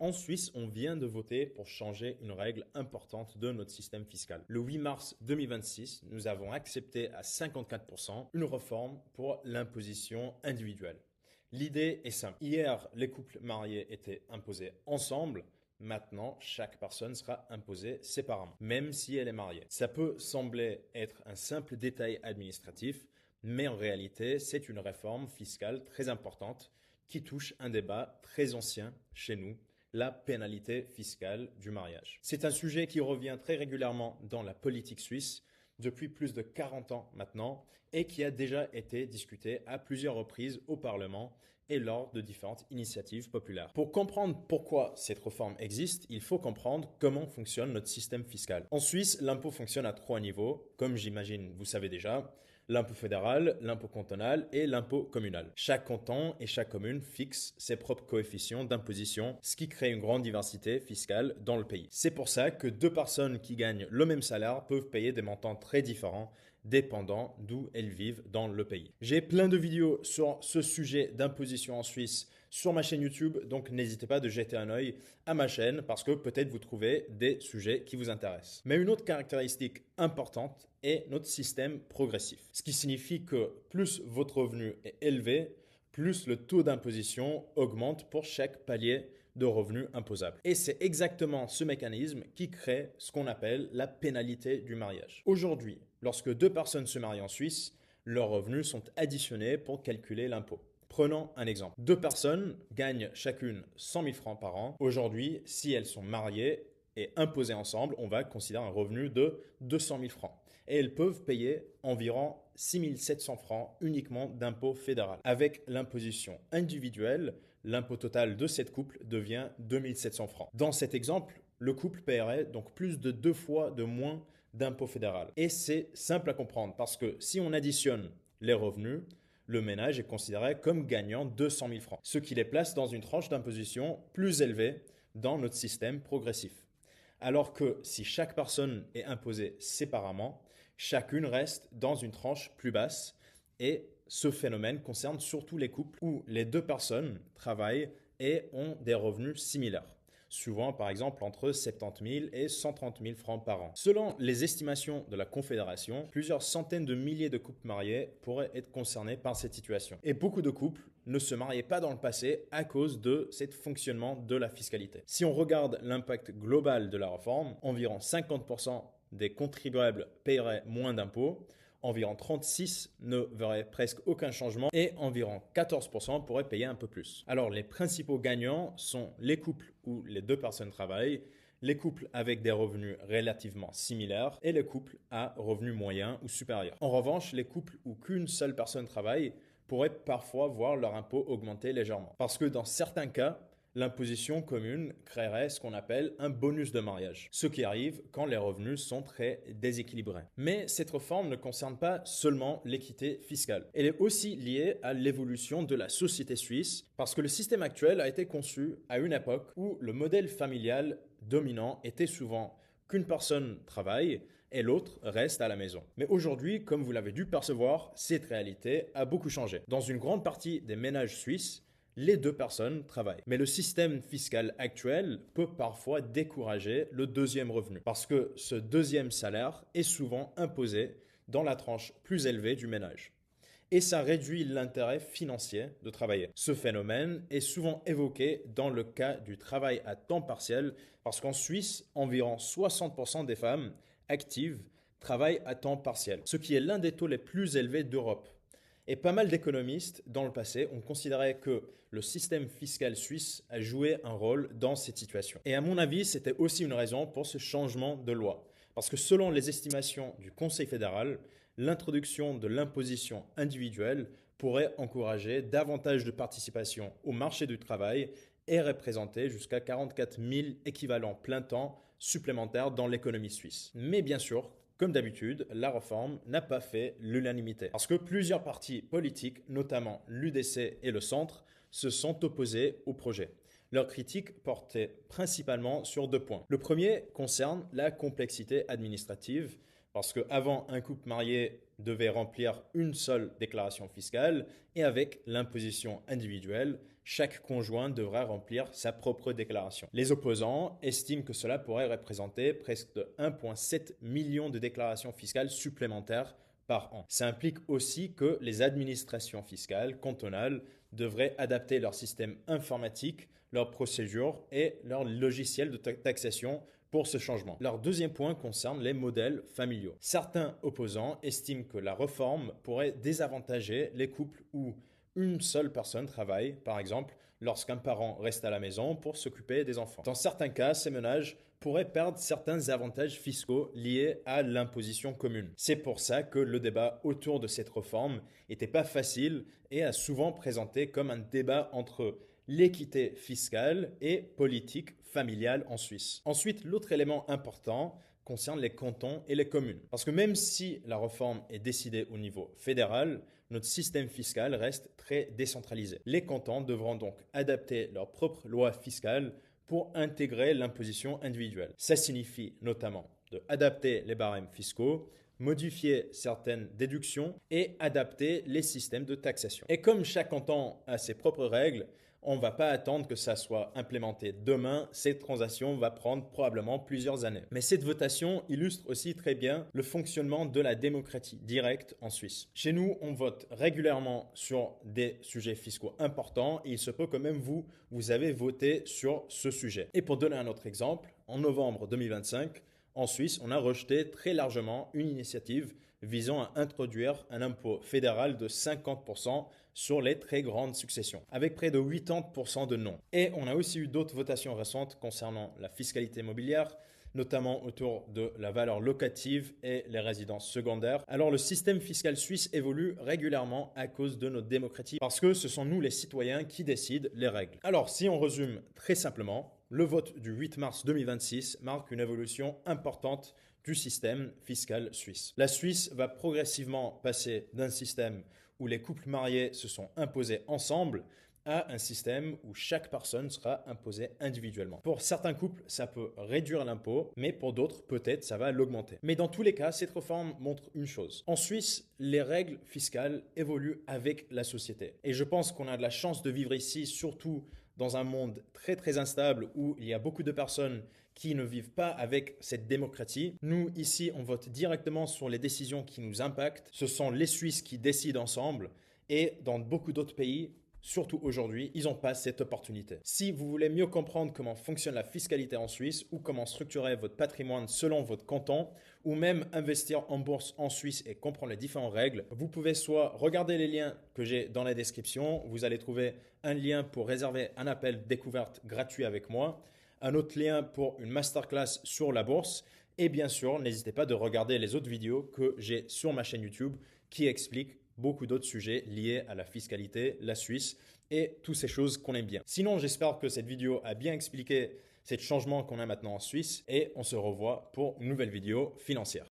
En Suisse, on vient de voter pour changer une règle importante de notre système fiscal. Le 8 mars 2026, nous avons accepté à 54% une réforme pour l'imposition individuelle. L'idée est simple. Hier, les couples mariés étaient imposés ensemble. Maintenant, chaque personne sera imposée séparément, même si elle est mariée. Ça peut sembler être un simple détail administratif, mais en réalité, c'est une réforme fiscale très importante qui touche un débat très ancien chez nous, la pénalité fiscale du mariage. C'est un sujet qui revient très régulièrement dans la politique suisse depuis plus de 40 ans maintenant et qui a déjà été discuté à plusieurs reprises au Parlement et lors de différentes initiatives populaires. Pour comprendre pourquoi cette réforme existe, il faut comprendre comment fonctionne notre système fiscal. En Suisse, l'impôt fonctionne à 3 niveaux, comme j'imagine vous savez déjà: l'impôt fédéral, l'impôt cantonal et l'impôt communal. Chaque canton et chaque commune fixe ses propres coefficients d'imposition, ce qui crée une grande diversité fiscale dans le pays. C'est pour ça que deux personnes qui gagnent le même salaire peuvent payer des montants très différents, dépendant d'où elles vivent dans le pays. J'ai plein de vidéos sur ce sujet d'imposition en Suisse sur ma chaîne YouTube, donc n'hésitez pas de jeter un œil à ma chaîne parce que peut-être vous trouvez des sujets qui vous intéressent. Mais une autre caractéristique importante est notre système progressif, ce qui signifie que plus votre revenu est élevé, plus le taux d'imposition augmente pour chaque palier de revenus imposables. Et c'est exactement ce mécanisme qui crée ce qu'on appelle la pénalité du mariage. Aujourd'hui, lorsque deux personnes se marient en Suisse, leurs revenus sont additionnés pour calculer l'impôt. Prenons un exemple. Deux personnes gagnent chacune 100 000 francs par an. Aujourd'hui, si elles sont mariées et imposées ensemble, on va considérer un revenu de 200 000 francs. Et elles peuvent payer environ 6 700 francs uniquement d'impôt fédéral. Avec l'imposition individuelle, l'impôt total de cette couple devient 2 700 francs. Dans cet exemple, le couple paierait donc plus de 2 fois de moins d'impôt fédéral. Et c'est simple à comprendre parce que si on additionne les revenus, le ménage est considéré comme gagnant 200 000 francs, ce qui les place dans une tranche d'imposition plus élevée dans notre système progressif. Alors que si chaque personne est imposée séparément, chacune reste dans une tranche plus basse et ce phénomène concerne surtout les couples où les deux personnes travaillent et ont des revenus similaires, souvent par exemple entre 70 000 et 130 000 francs par an. Selon les estimations de la Confédération, plusieurs centaines de milliers de couples mariés pourraient être concernés par cette situation. Et beaucoup de couples ne se mariaient pas dans le passé à cause de ce fonctionnement de la fiscalité. Si on regarde l'impact global de la réforme, environ 50% des contribuables paieraient moins d'impôts, environ 36% ne verraient presque aucun changement et environ 14% pourraient payer un peu plus. Alors les principaux gagnants sont les couples où les deux personnes travaillent, les couples avec des revenus relativement similaires et les couples à revenus moyens ou supérieurs. En revanche, les couples où qu'une seule personne travaille pourraient parfois voir leur impôt augmenter légèrement. Parce que dans certains cas, l'imposition commune créerait ce qu'on appelle un bonus de mariage, ce qui arrive quand les revenus sont très déséquilibrés. Mais cette réforme ne concerne pas seulement l'équité fiscale. Elle est aussi liée à l'évolution de la société suisse, parce que le système actuel a été conçu à une époque où le modèle familial dominant était souvent qu'une personne travaille et l'autre reste à la maison. Mais aujourd'hui, comme vous l'avez dû percevoir, cette réalité a beaucoup changé. Dans une grande partie des ménages suisses, les deux personnes travaillent. Mais le système fiscal actuel peut parfois décourager le deuxième revenu parce que ce deuxième salaire est souvent imposé dans la tranche plus élevée du ménage. Et ça réduit l'intérêt financier de travailler. Ce phénomène est souvent évoqué dans le cas du travail à temps partiel parce qu'en Suisse, environ 60% des femmes actives travaillent à temps partiel, ce qui est l'un des taux les plus élevés d'Europe. Et pas mal d'économistes, dans le passé, ont considéré que le système fiscal suisse a joué un rôle dans cette situation. Et à mon avis, c'était aussi une raison pour ce changement de loi. Parce que selon les estimations du Conseil fédéral, l'introduction de l'imposition individuelle pourrait encourager davantage de participation au marché du travail et représenter jusqu'à 44 000 équivalents plein temps supplémentaires dans l'économie suisse. Mais bien sûr, comme d'habitude, la réforme n'a pas fait l'unanimité parce que plusieurs partis politiques, notamment l'UDC et le Centre, se sont opposés au projet. Leurs critiques portaient principalement sur deux points. Le premier concerne la complexité administrative parce qu'avant, un couple marié devait remplir une seule déclaration fiscale et avec l'imposition individuelle, chaque conjoint devra remplir sa propre déclaration. Les opposants estiment que cela pourrait représenter presque 1,7 million de déclarations fiscales supplémentaires par an. Ça implique aussi que les administrations fiscales cantonales devraient adapter leur système informatique, leurs procédures et leur logiciel de taxation pour ce changement. Leur deuxième point concerne les modèles familiaux. Certains opposants estiment que la réforme pourrait désavantager les couples où une seule personne travaille, par exemple, lorsqu'un parent reste à la maison pour s'occuper des enfants. Dans certains cas, ces ménages pourraient perdre certains avantages fiscaux liés à l'imposition commune. C'est pour ça que le débat autour de cette réforme n'était pas facile et a souvent présenté comme un débat entre l'équité fiscale et politique familiale en Suisse. Ensuite, l'autre élément important concerne les cantons et les communes. Parce que même si la réforme est décidée au niveau fédéral, notre système fiscal reste très décentralisé. Les cantons devront donc adapter leurs propres lois fiscales pour intégrer l'imposition individuelle. Ça signifie notamment d'adapter les barèmes fiscaux, modifier certaines déductions et adapter les systèmes de taxation. Et comme chaque canton a ses propres règles, on ne va pas attendre que ça soit implémenté demain. Cette transaction va prendre probablement plusieurs années. Mais cette votation illustre aussi très bien le fonctionnement de la démocratie directe en Suisse. Chez nous, on vote régulièrement sur des sujets fiscaux importants et il se peut que même vous avez voté sur ce sujet. Et pour donner un autre exemple, en novembre 2025, en Suisse, on a rejeté très largement une initiative visant à introduire un impôt fédéral de 50% sur les très grandes successions, avec près de 80% de non. Et on a aussi eu d'autres votations récentes concernant la fiscalité immobilière, notamment autour de la valeur locative et les résidences secondaires. Alors le système fiscal suisse évolue régulièrement à cause de notre démocratie, parce que ce sont nous les citoyens qui décident les règles. Alors si on résume très simplement, le vote du 8 mars 2026 marque une évolution importante du système fiscal suisse. La Suisse va progressivement passer d'un système où les couples mariés se sont imposés ensemble à un système où chaque personne sera imposée individuellement. Pour certains couples, ça peut réduire l'impôt, mais pour d'autres, peut-être, ça va l'augmenter. Mais dans tous les cas, cette réforme montre une chose. En Suisse, les règles fiscales évoluent avec la société. Et je pense qu'on a de la chance de vivre ici, surtout dans un monde très très instable où il y a beaucoup de personnes qui ne vivent pas avec cette démocratie. Nous, ici, on vote directement sur les décisions qui nous impactent. Ce sont les Suisses qui décident ensemble et dans beaucoup d'autres pays, surtout aujourd'hui, ils n'ont pas cette opportunité. Si vous voulez mieux comprendre comment fonctionne la fiscalité en Suisse ou comment structurer votre patrimoine selon votre canton ou même investir en bourse en Suisse et comprendre les différentes règles, vous pouvez soit regarder les liens que j'ai dans la description, vous allez trouver un lien pour réserver un appel découverte gratuit avec moi, un autre lien pour une masterclass sur la bourse et bien sûr, n'hésitez pas de regarder les autres vidéos que j'ai sur ma chaîne YouTube qui expliquent beaucoup d'autres sujets liés à la fiscalité, la Suisse et toutes ces choses qu'on aime bien. Sinon, j'espère que cette vidéo a bien expliqué ces changements qu'on a maintenant en Suisse et on se revoit pour une nouvelle vidéo financière.